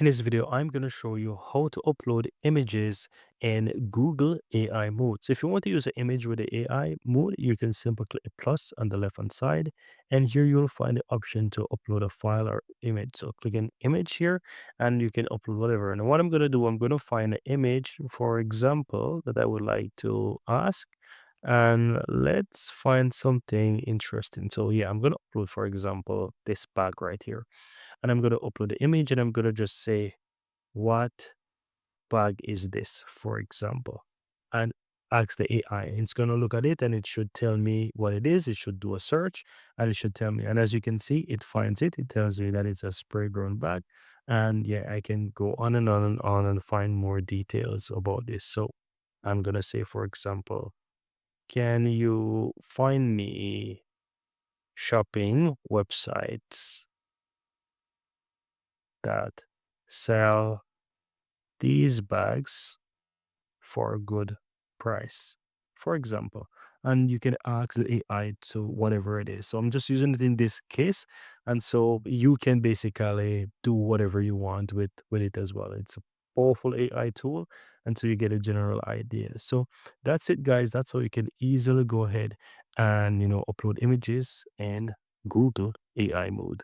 In this video, I'm going to show you how to upload images in Google AI mode. So if you want to use an image with the AI mode, you can simply click plus on the left hand side. And here you'll find the option to upload a file or image. So click an image here and you can upload whatever. And what I'm going to do, I'm going to find an image, for example, that I would like to ask. And let's find something interesting. So yeah, I'm going to upload, for example, this bag right here, and I'm going to upload the image and I'm going to just say, what bag is this, for example, and ask the AI. It's going to look at it and it should tell me what it is. It should do a search and it should tell me. And as you can see, it finds it. It tells me that it's a spray grown bag. And yeah, I can go on and on and on and find more details about this. So I'm going to say, for example, can you find me shopping websites that sell these bags for a good price, for example. And you can ask the AI to whatever it is. So I'm just using it in this case. And so you can basically do whatever you want with it as well. It's a powerful AI tool until you get a general idea. So that's it, guys. That's how you can easily go ahead and upload images and Google AI mode.